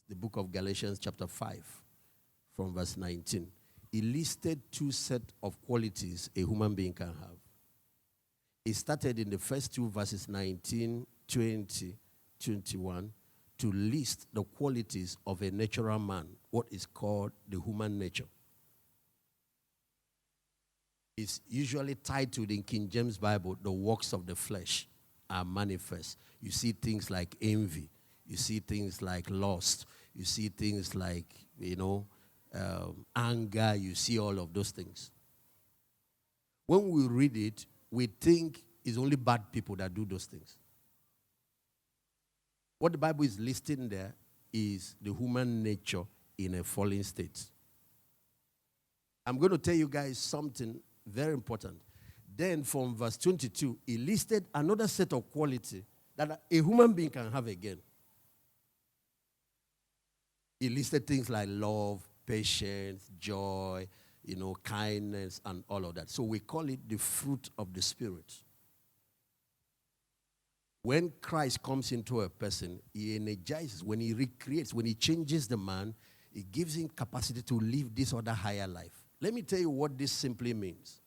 the book of Galatians chapter 5 from verse 19. He listed two sets of qualities a human being can have. He started in the first two verses 19, 20, 21 to list the qualities of a natural man, what is called the human nature. It's usually titled in King James Bible, the works of the flesh are manifest. You see things like envy. You see things like lust. You see things like, anger. You see all of those things. When we read it, we think it's only bad people that do those things. What the Bible is listing there is the human nature in a fallen state. I'm going to tell you guys something very important. Then from verse 22, he listed another set of quality that a human being can have again. He listed things like love, patience, joy, kindness, and all of that. So we call it the fruit of the Spirit. When Christ comes into a person, he energizes, when he recreates, when he changes the man, he gives him capacity to live this other higher life. Let me tell you what this simply means.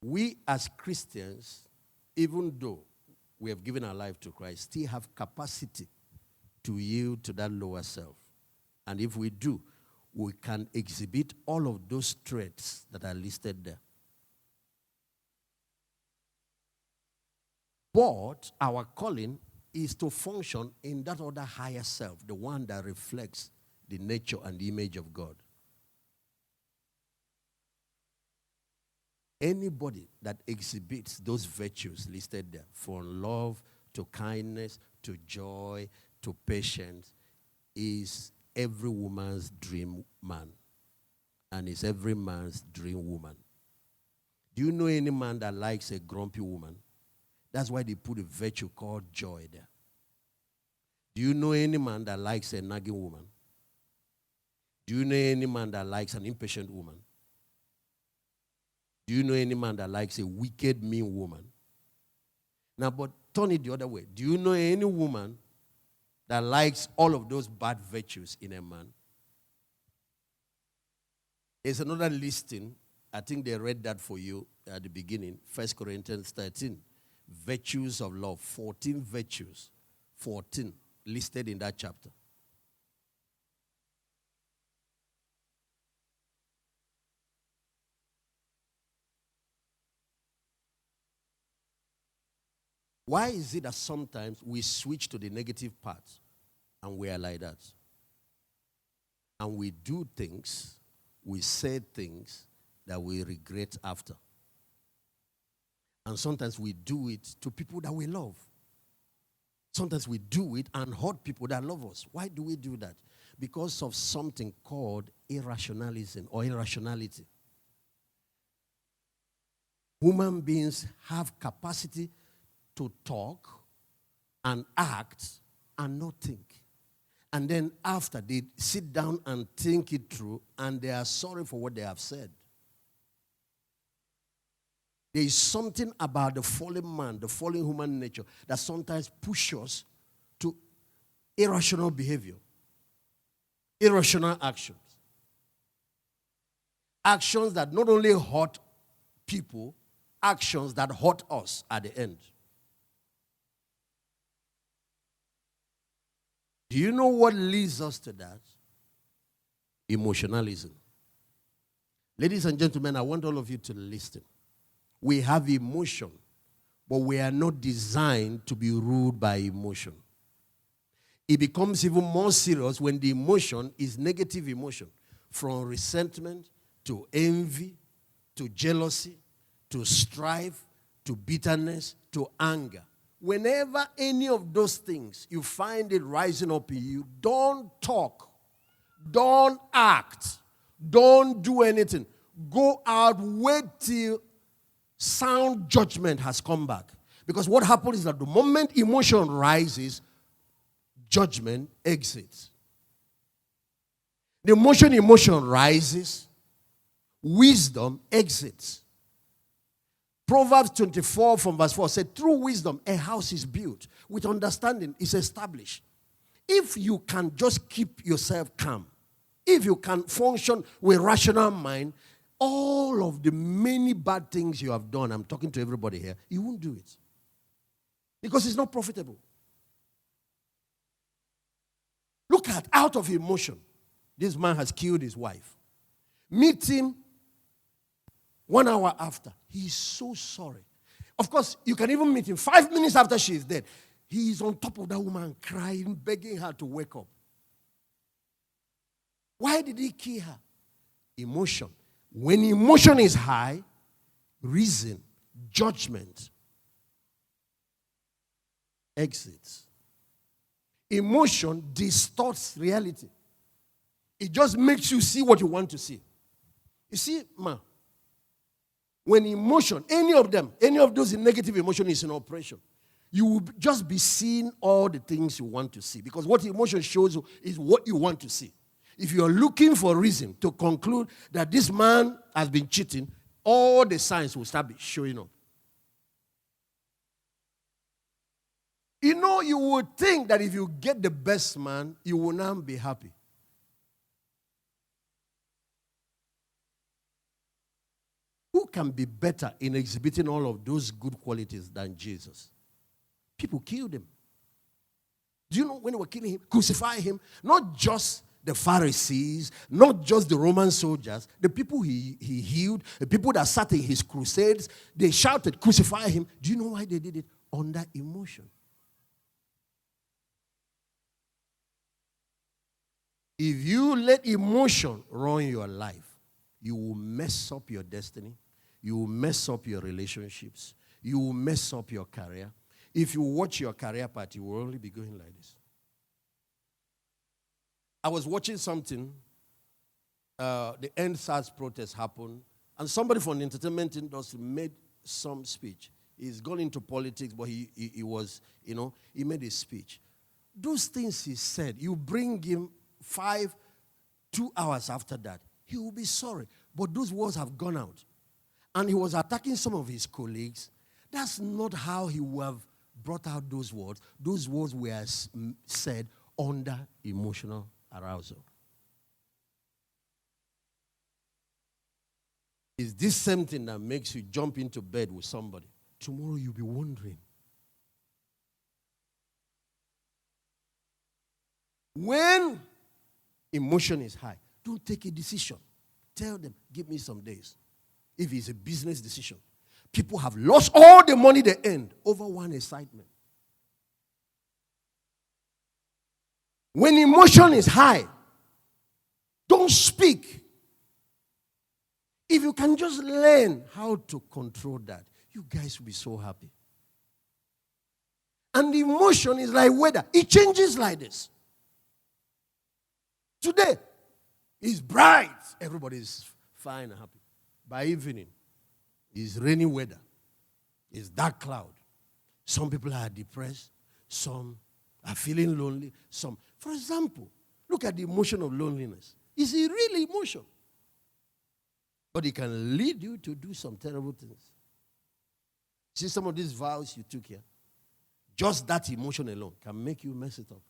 We as Christians, even though we have given our life to Christ, still have capacity to yield to that lower self. And if we do, we can exhibit all of those traits that are listed there. But our calling is to function in that other higher self, the one that reflects the nature and the image of God. Anybody that exhibits those virtues listed there, from love to kindness to joy to patience, is every woman's dream man and is every man's dream woman. Do you know any man that likes a grumpy woman? That's why they put a virtue called joy there. Do you know any man that likes a nagging woman? Do you know any man that likes an impatient woman? Do you know any man that likes a wicked, mean woman? Now, but turn it the other way. Do you know any woman that likes all of those bad virtues in a man? There's another listing. I think they read that for you at the beginning. 1 Corinthians 13. Virtues of love. 14 virtues. 14 listed in that chapter. Why is it that sometimes we switch to the negative part and we are like that? And we do things, we say things that we regret after. And sometimes we do it to people that we love. Sometimes we do it and hurt people that love us. Why do we do that? Because of something called irrationalism or irrationality. Human beings have capacity to talk and act and not think. And then after, they sit down and think it through, and they are sorry for what they have said. There is something about the fallen man, the fallen human nature, that sometimes pushes us to irrational behavior, irrational actions. Actions that not only hurt people, actions that hurt us at the end. Do you know what leads us to that? Emotionalism. Ladies and gentlemen, I want all of you to listen. We have emotion, but we are not designed to be ruled by emotion. It becomes even more serious when the emotion is negative emotion, from resentment to envy to jealousy to strife to bitterness to anger. Whenever any of those things, you find it rising up in you, don't talk, don't act, don't do anything. Go out, wait till sound judgment has come back. Because what happens is that the moment emotion rises, judgment exits. The emotion rises, wisdom exits. Proverbs 24 from verse 4 said, through wisdom, a house is built. With understanding, it's established. If you can just keep yourself calm, if you can function with rational mind, all of the many bad things you have done, I'm talking to everybody here, you won't do it. Because it's not profitable. Look at, out of emotion, this man has killed his wife. Meet him 1 hour after. He is so sorry. Of course, you can even meet him 5 minutes after she is dead. He is on top of that woman, crying, begging her to wake up. Why did he kill her? Emotion. When emotion is high, reason, judgment exits. Emotion distorts reality. It just makes you see what you want to see. You see, when emotion, any of those negative emotion is in operation, you will just be seeing all the things you want to see. Because what emotion shows you is what you want to see. If you are looking for a reason to conclude that this man has been cheating, all the signs will start showing up. You know, you would think that if you get the best man, you will now be happy. Who can be better in exhibiting all of those good qualities than Jesus? People killed him. Do you know when they were killing him, crucify him? Not just the Pharisees, not just the Roman soldiers, the people he healed, the people that sat in his crusades, they shouted, crucify him. Do you know why they did it? Under emotion. If you let emotion run your life, you will mess up your destiny. You will mess up your relationships. You will mess up your career. If you watch your career path, you will only be going like this. I was watching something. The End SARS protest happened. And somebody from the entertainment industry made some speech. He's gone into politics, but he was, he made a speech. Those things he said, you bring him 2 hours after that, he will be sorry. But those words have gone out. And he was attacking some of his colleagues. That's not how he would have brought out those words. Those words were said under emotional arousal. It's this same thing that makes you jump into bed with somebody. Tomorrow you'll be wondering. When emotion is high, don't take a decision. Tell them, give me some days. If it's a business decision. People have lost all the money they earned over one excitement. When emotion is high, don't speak. If you can just learn how to control that, you guys will be so happy. And the emotion is like weather. It changes like this. Today, it's bright. Everybody is fine and happy. By evening, it's rainy weather. It's dark cloud. Some people are depressed. Some are feeling lonely. For example, look at the emotion of loneliness. It's a real emotion. But it can lead you to do some terrible things. See some of these vows you took here? Just that emotion alone can make you mess it up.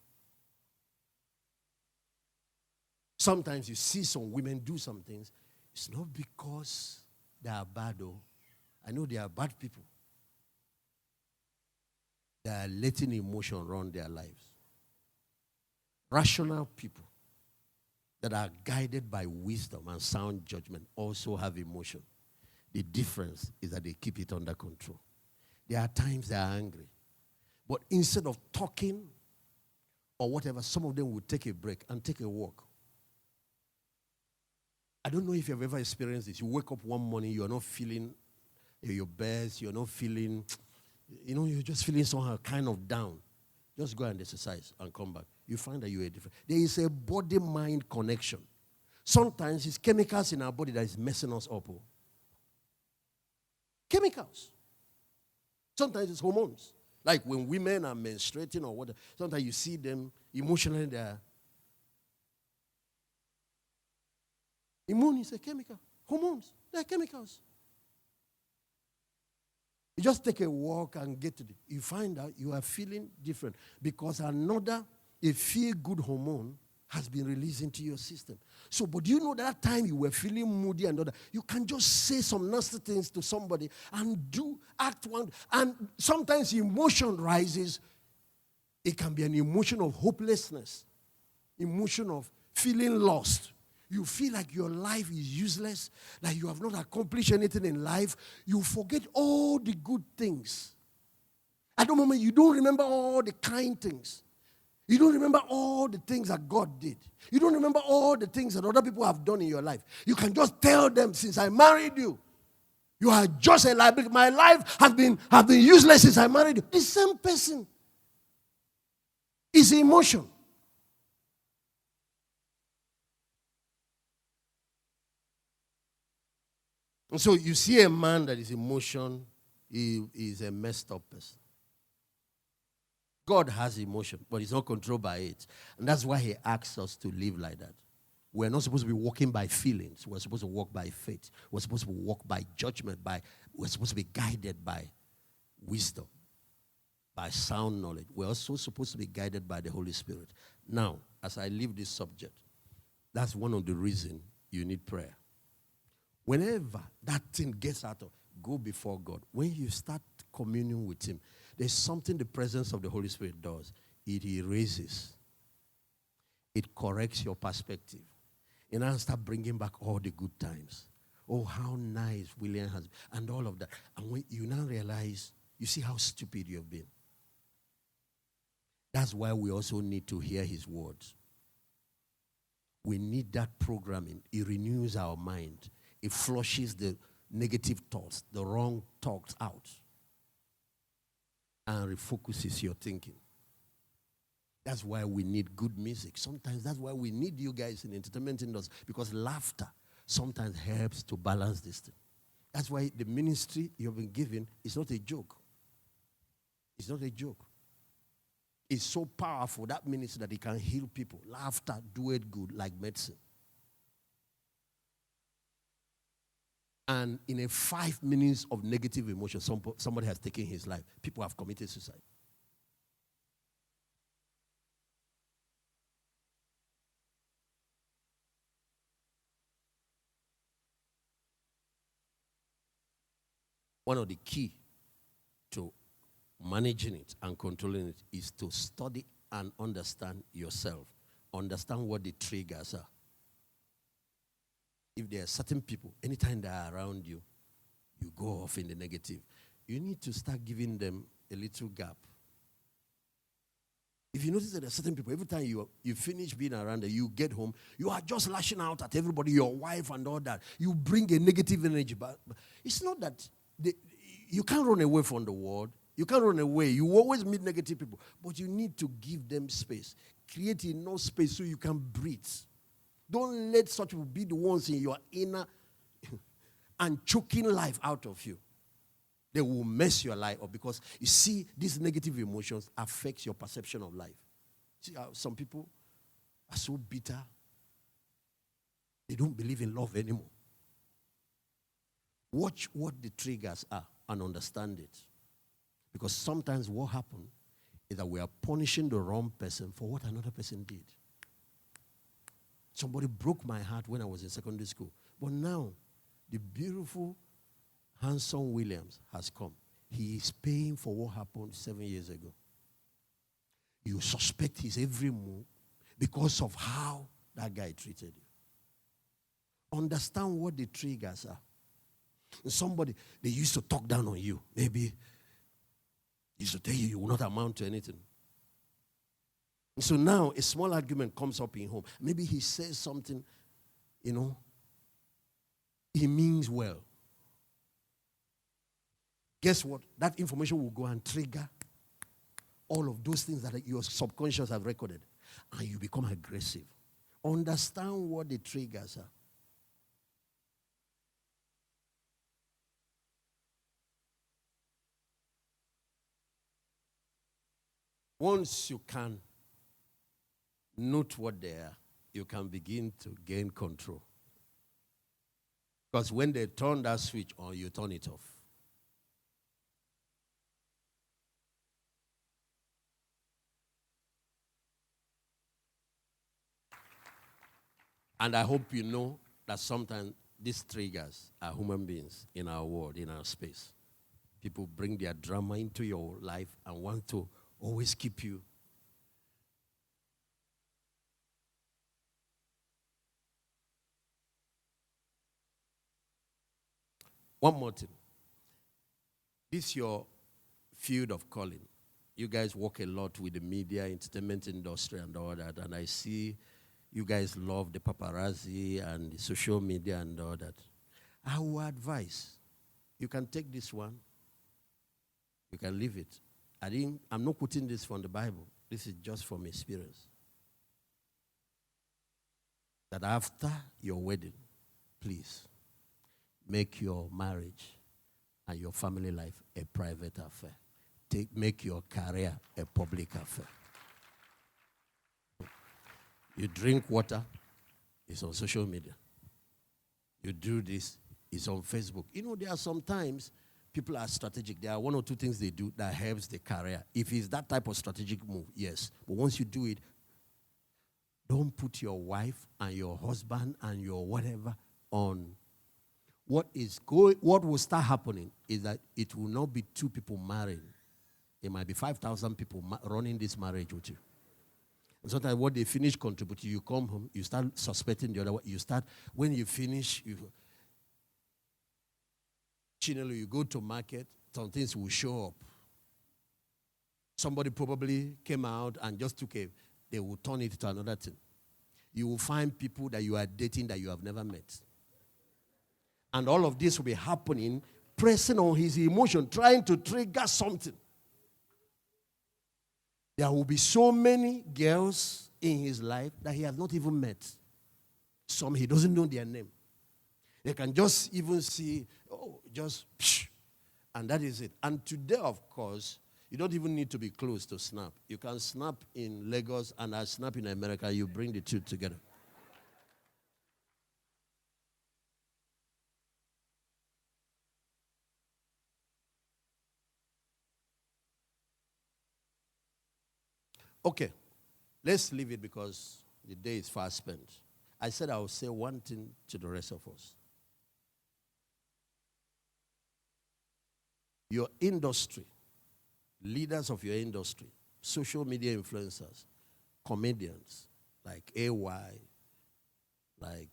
Sometimes you see some women do some things. It's not because they are bad, though. I know they are bad people. They are letting emotion run their lives. Rational people that are guided by wisdom and sound judgment also have emotion. The difference is that they keep it under control. There are times they are angry. But instead of talking or whatever, some of them will take a break and take a walk. I don't know if you've ever experienced this. You wake up one morning, you're not feeling your best, you're not feeling, you're just feeling somehow kind of down. Just go and exercise and come back. You find that you are different. There is a body-mind connection. Sometimes it's chemicals in our body that is messing us up. Chemicals. Sometimes it's hormones. Like when women are menstruating or whatever, sometimes you see them emotionally, they're immune is a chemical. Hormones, they're chemicals. You just take a walk and get to you find out you are feeling different because a feel-good hormone has been released into your system. So, but you know that time you were feeling moody and all that, you can just say some nasty things to somebody and act one. And sometimes emotion rises. It can be an emotion of hopelessness, emotion of feeling lost. You feel like your life is useless, like you have not accomplished anything in life. You forget all the good things. At the moment, you don't remember all the kind things. You don't remember all the things that God did. You don't remember all the things that other people have done in your life. You can just tell them, since I married you, you are just a liability. My life has been useless since I married you. The same person is emotion. And so you see a man that is emotion, he is a messed up person. God has emotion, but he's not controlled by it. And that's why he asks us to live like that. We're not supposed to be walking by feelings. We're supposed to walk by faith. We're supposed to walk by judgment. We're supposed to be guided by wisdom, by sound knowledge. We're also supposed to be guided by the Holy Spirit. Now, as I leave this subject, that's one of the reasons you need prayer. Whenever that thing gets out of, go before God. When you start communing with him, there's something the presence of the Holy Spirit does. It erases. It corrects your perspective. You now start bringing back all the good times. Oh, how nice William has been, and all of that. And when you now realize, you see how stupid you have been. That's why we also need to hear his words. We need that programming. It renews our mind. It flushes the negative thoughts, the wrong thoughts out, and refocuses your thinking. That's why we need good music. Sometimes that's why we need you guys in the entertainment industry, because laughter sometimes helps to balance this thing. That's why the ministry you've been given is not a joke. It's not a joke. It's so powerful, that ministry, that it can heal people. Laughter, do it good, like medicine. And in a 5 minutes of negative emotion, somebody has taken his life. People have committed suicide. One of the key to managing it and controlling it is to study and understand yourself. Understand what the triggers are. If there are certain people, anytime they are around you, you go off in the negative. You need to start giving them a little gap. If you notice that there are certain people, every time you finish being around them, you get home, you are just lashing out at everybody, your wife and all that. You bring a negative energy back. It's not that you can't run away from the world. You can't run away. You always meet negative people. But you need to give them space. Create enough space so you can breathe. Don't let such people be the ones in your inner and choking life out of you. They will mess your life up, because you see, these negative emotions affect your perception of life. See how some people are so bitter. They don't believe in love anymore. Watch what the triggers are and understand it. Because sometimes what happens is that we are punishing the wrong person for what another person did. Somebody broke my heart when I was in secondary school. But now, the beautiful, handsome Williams has come. He is paying for what happened 7 years ago. You suspect his every move because of how that guy treated you. Understand what the triggers are. Somebody, they used to talk down on you. Maybe used to tell you will not amount to anything. So now a small argument comes up in home. Maybe he says something, he means well. Guess what? That information will go and trigger all of those things that your subconscious have recorded. And you become aggressive. Understand what the triggers are. Once you can note what they are, you can begin to gain control. Because when they turn that switch on, you turn it off. And I hope you know that sometimes these triggers are human beings in our world, in our space. People bring their drama into your life and want to always keep you. One more thing. This is your field of calling. You guys work a lot with the media, entertainment industry and all that, and I see you guys love the paparazzi and the social media and all that. I would advise, you can take this one, you can leave it. I'm not quoting this from the Bible. This is just from experience. That after your wedding, please, make your marriage and your family life a private affair. Make your career a public affair. You drink water, it's on social media. You do this, it's on Facebook. You know, there are sometimes people are strategic. There are one or two things they do that helps the career. If it's that type of strategic move, yes. But once you do it, don't put your wife and your husband and your whatever on. What will start happening is that it will not be two people marrying. It might be 5,000 people running this marriage with you. And sometimes when they finish contributing, you come home, you start suspecting the other one. When you finish, you go to market, some things will show up. Somebody probably came out and just they will turn it to another thing. You will find people that you are dating that you have never met. And all of this will be happening, pressing on his emotion, trying to trigger something. There will be so many girls in his life that he has not even met. Some he doesn't know their name. They can just even see, and that is it. And today, of course, you don't even need to be close to snap. You can snap in Lagos and I snap in America. You bring the two together. Okay, let's leave it because the day is fast spent. I said I will say one thing to the rest of us. Your industry, leaders of your industry, social media influencers, comedians like AY, like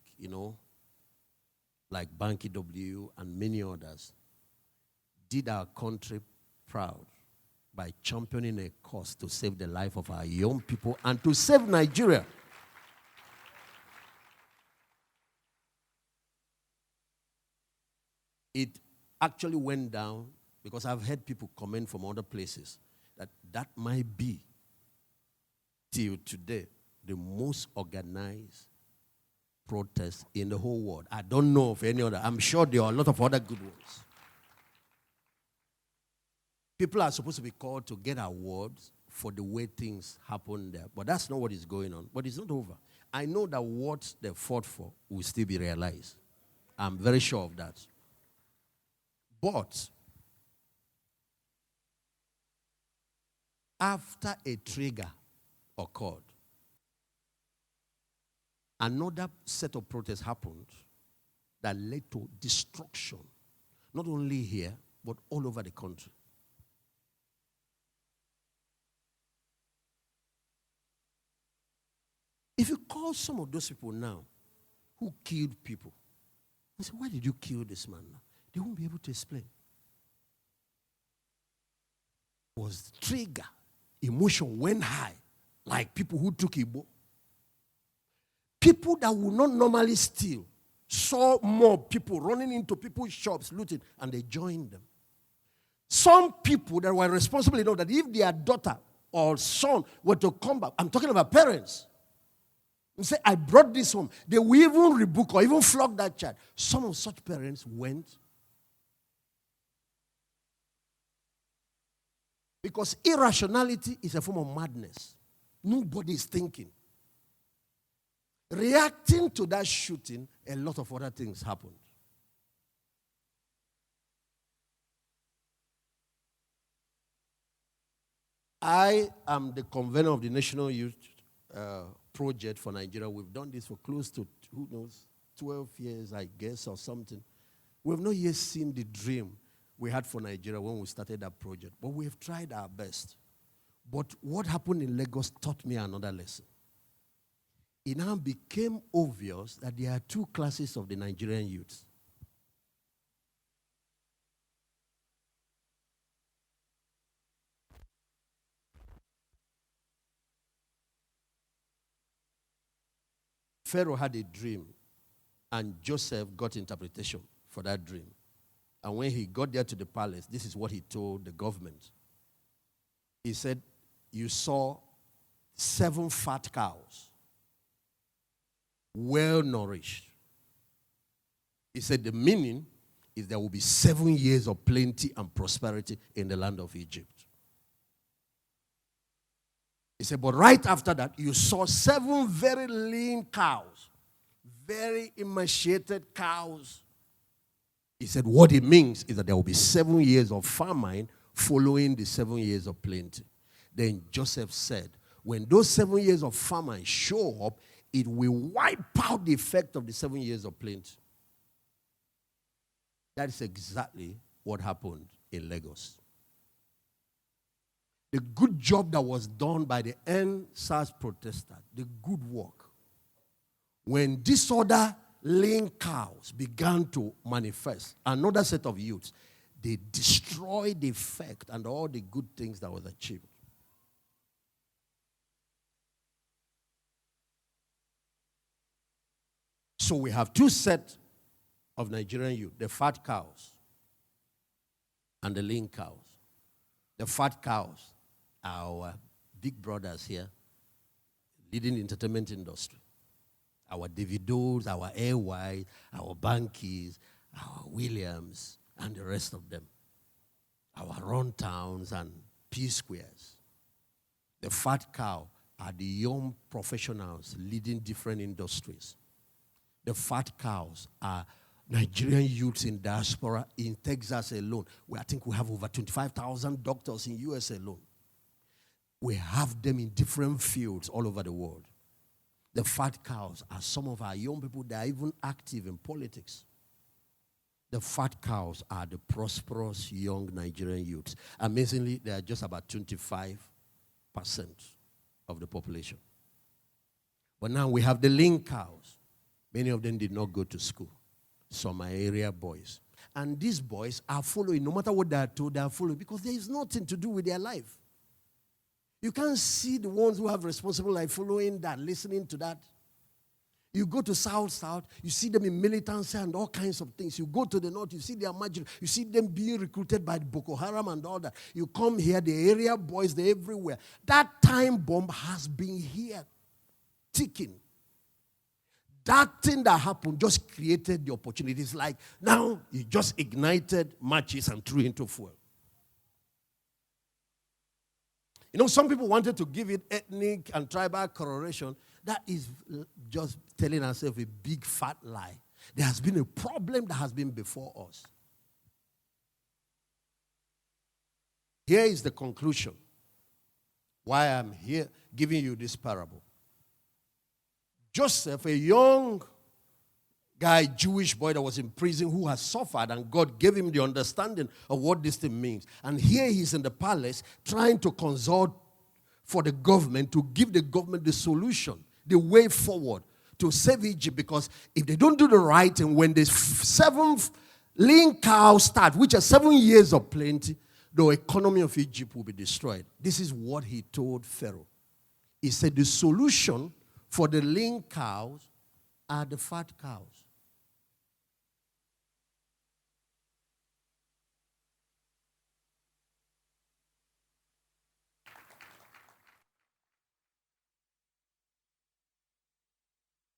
Banky W and many others, did our country proud by championing a cause to save the life of our young people and to save Nigeria. It actually went down because I've heard people comment from other places that might be, till today, the most organized protest in the whole world. I don't know of any other. I'm sure there are a lot of other good ones. People are supposed to be called to get awards for the way things happen there. But that's not what is going on. But it's not over. I know that what they fought for will still be realized. I'm very sure of that. But after a trigger occurred, another set of protests happened that led to destruction, not only here, but all over the country. If you call some of those people now who killed people, and say, why did you kill this man now? They won't be able to explain. It was the trigger. Emotion went high, like people who took Igbo. People that would not normally steal saw more people running into people's shops, looting, and they joined them. Some people that were responsible enough that if their daughter or son were to come back, I'm talking about parents, and say, I brought this home, they will even rebuke or even flog that child. Some of such parents went because irrationality is a form of madness. Nobody is thinking. Reacting to that shooting, a lot of other things happened. I am the convener of the National Youth project for Nigeria. We've done this for close to, 12 years, I guess, or something. We've not yet seen the dream we had for Nigeria when we started that project, but we've tried our best. But what happened in Lagos taught me another lesson. It now became obvious that there are two classes of the Nigerian youths. Pharaoh had a dream, and Joseph got interpretation for that dream. And when he got there to the palace, this is what he told the government. He said, you saw 7 fat cows, well nourished. He said the meaning is there will be 7 years of plenty and prosperity in the land of Egypt. He said, but right after that, you saw 7 very lean cows, very emaciated cows. He said, what it means is that there will be 7 years of famine following the 7 years of plenty. Then Joseph said, when those 7 years of famine show up, it will wipe out the effect of the 7 years of plenty. That is exactly what happened in Lagos. The good job that was done by the NSAS protesters, the good work, when disorder lean cows began to manifest, another set of youths, they destroyed the effect and all the good things that was achieved. So we have 2 sets of Nigerian youth, the fat cows and the lean cows. The fat cows are our big brothers here, leading the entertainment industry. Our Davidos, our AY, our Bankies, our Williams, and the rest of them. Our Run Towns and P Squares. The fat cow are the young professionals leading different industries. The fat cows are Nigerian youths in diaspora in Texas alone. I think we have over 25,000 doctors in US alone. We have them in different fields all over the world. The fat cows are some of our young people that are even active in politics. The fat cows are the prosperous young Nigerian youths. Amazingly, they are just about 25% of the population. But now we have the lean cows. Many of them did not go to school. Some are area boys. And these boys are following. No matter what they are told, they are following because there is nothing to do with their life. You can't see the ones who have responsible life following that, listening to that. You go to South, you see them in militancy and all kinds of things. You go to the North, you see their margin. You see them being recruited by Boko Haram and all that. You come here, the area boys, they're everywhere. That time bomb has been here, ticking. That thing that happened just created the opportunities. Like now, you just ignited matches and threw into fuel. You know, some people wanted to give it ethnic and tribal coloration. That is just telling ourselves a big fat lie. There has been a problem that has been before us. Here is the conclusion. Why I'm here giving you this parable. Joseph, a young guy, Jewish boy that was in prison who has suffered, and God gave him the understanding of what this thing means. And here he's in the palace trying to consult for the government to give the government the solution, the way forward to save Egypt. Because if they don't do the right thing, when the 7th lean cows start, which are 7 years of plenty, the economy of Egypt will be destroyed. This is what he told Pharaoh. He said the solution for the lean cows are the fat cows.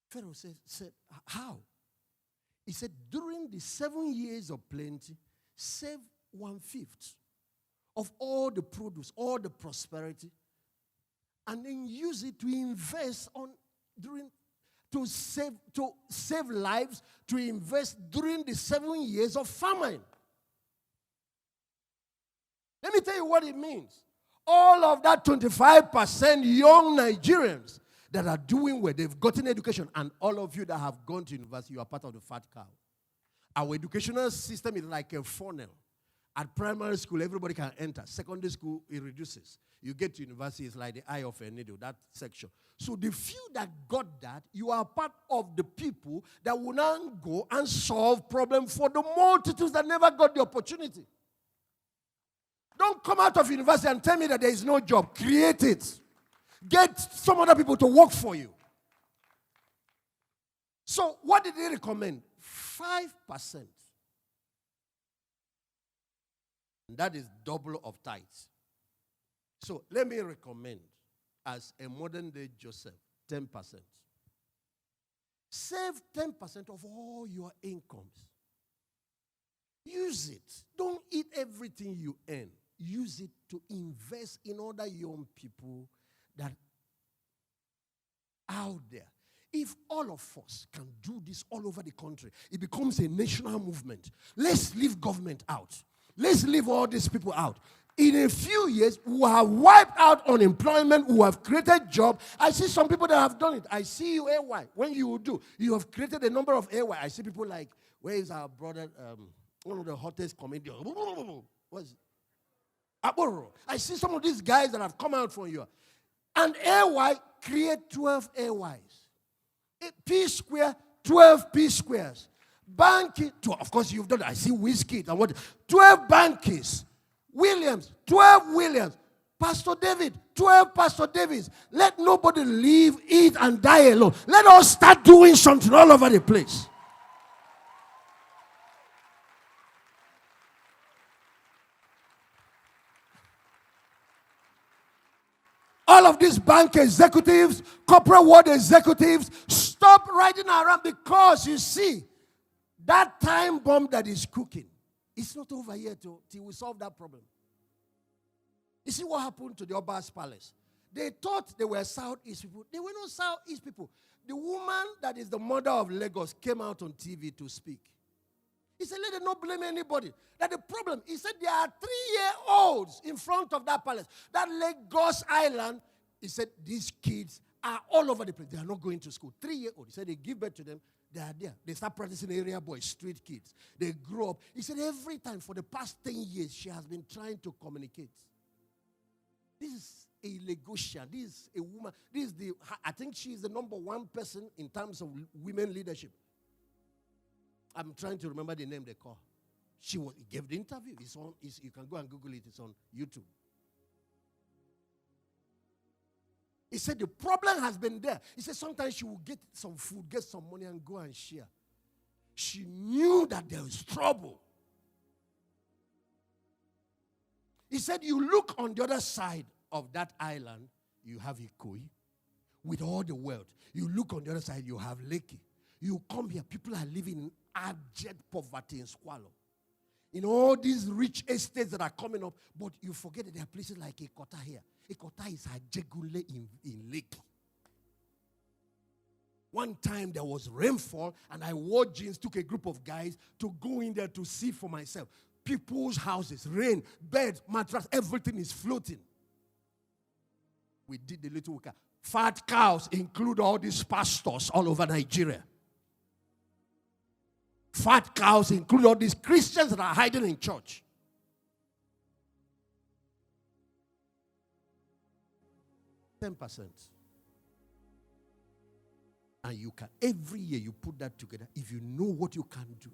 Pharaoh said, how? He said, during the 7 years of plenty, save 1/5 of all the produce, all the prosperity, and then use it to invest to save lives, to invest during the 7 years of famine. Let me tell you what it means. All of that 25% young Nigerians that are doing well. They've gotten education. And all of you that have gone to university, you are part of the fat cow. Our educational system is like a funnel. At primary school, everybody can enter. Secondary school, it reduces. You get to university, it's like the eye of a needle, that section. So the few that got that, you are part of the people that will now go and solve problems for the multitudes that never got the opportunity. Don't come out of university and tell me that there is no job. Create it. Get some other people to work for you. So what did they recommend? 5%. And that is double of tithes. So let me recommend, as a modern day Joseph, 10%. Save 10% of all your incomes. Use it. Don't eat everything you earn. Use it to invest in other young people that are out there. If all of us can do this all over the country, it becomes a national movement. Let's leave government out. Let's leave all these people out. In a few years, we have wiped out unemployment, we have created jobs. I see some people that have done it. I see you, AY. When you do, you have created a number of AY. I see people like, where is our brother, one of the hottest comedians? What is it? Aboro. I see some of these guys that have come out from you. And AY create 12 AYs. P square, 12 P squares. Banky, of course you've done it. I see Whiskey and what? 12 Bankies. Williams, 12 Williams. Pastor David, 12 Pastor Davids. Let nobody live, eat, and die alone. Let us start doing something all over the place. All of these bank executives, corporate world executives, stop riding around, because you see, that time bomb that is cooking, it's not over yet till we solve that problem. You see what happened to the Oba's palace? They thought they were Southeast people. They were not Southeast people. The woman that is the mother of Lagos came out on TV to speak. He said, let them not blame anybody. That the problem, he said, there are 3-year-olds in front of that palace. That Lagos Island, he said, these kids are all over the place. They are not going to school. 3-year-olds. He said, they give birth to them. They are there. They start practicing area boys, street kids. They grow up. He said, every time for the past 10 years, she has been trying to communicate. This is a Lagosian. This is a woman. I think she is the number one person in terms of women leadership. I'm trying to remember the name they call. He gave the interview. You can go and Google it. It's on YouTube. He said the problem has been there. He said sometimes she will get some food, get some money, and go and share. She knew that there was trouble. He said you look on the other side of that island, you have Ikoyi with all the wealth. You look on the other side, you have Lekki. You come here, people are living in abject poverty and squalor. In all these rich estates that are coming up, but you forget that there are places like Ekota here. Ekota is Ajegule in Lekki. One time there was rainfall, and I wore jeans, took a group of guys to go in there to see for myself. People's houses, rain, beds, mattress, everything is floating. We did the little work. Fat cows include all these pastors all over Nigeria. Fat cows include all these Christians that are hiding in church. %. And you can, every year you put that together, if you know what you can do.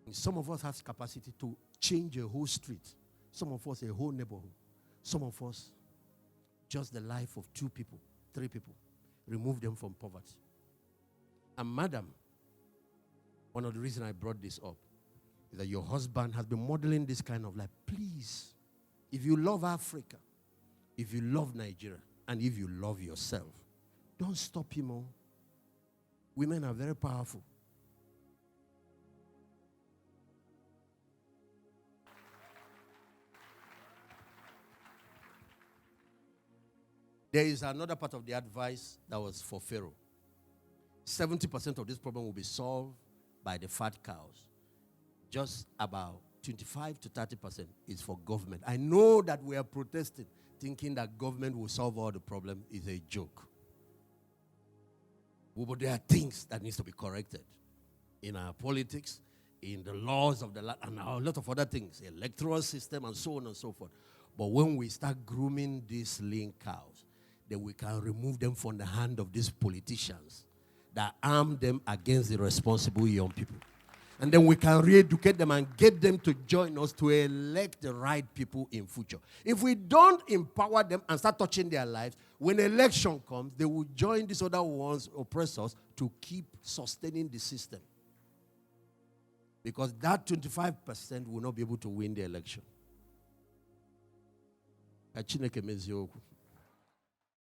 And some of us have capacity to change a whole street. Some of us a whole neighborhood. Some of us just the life of 2 people, 3 people. Remove them from poverty. And madam, one of the reasons I brought this up is that your husband has been modeling this kind of life. Please, if you love Africa, if you love Nigeria, and if you love yourself, don't stop him. Oh. Women are very powerful. There is another part of the advice that was for Pharaoh. 70% of this problem will be solved by the fat cows. Just about 25 to 30% is for government. I know that we are protesting, thinking that government will solve all the problems. Is a joke. But there are things that needs to be corrected in our politics, in the laws of the land, and a lot of other things, electoral system, and so on and so forth. But when we start grooming these lean cows, then we can remove them from the hand of these politicians that arm them against the responsible young people. And then we can re-educate them and get them to join us to elect the right people in future. If we don't empower them and start touching their lives, when election comes, they will join these other ones, oppressors, to keep sustaining the system. Because that 25% will not be able to win the election. Chineke mezi okwu.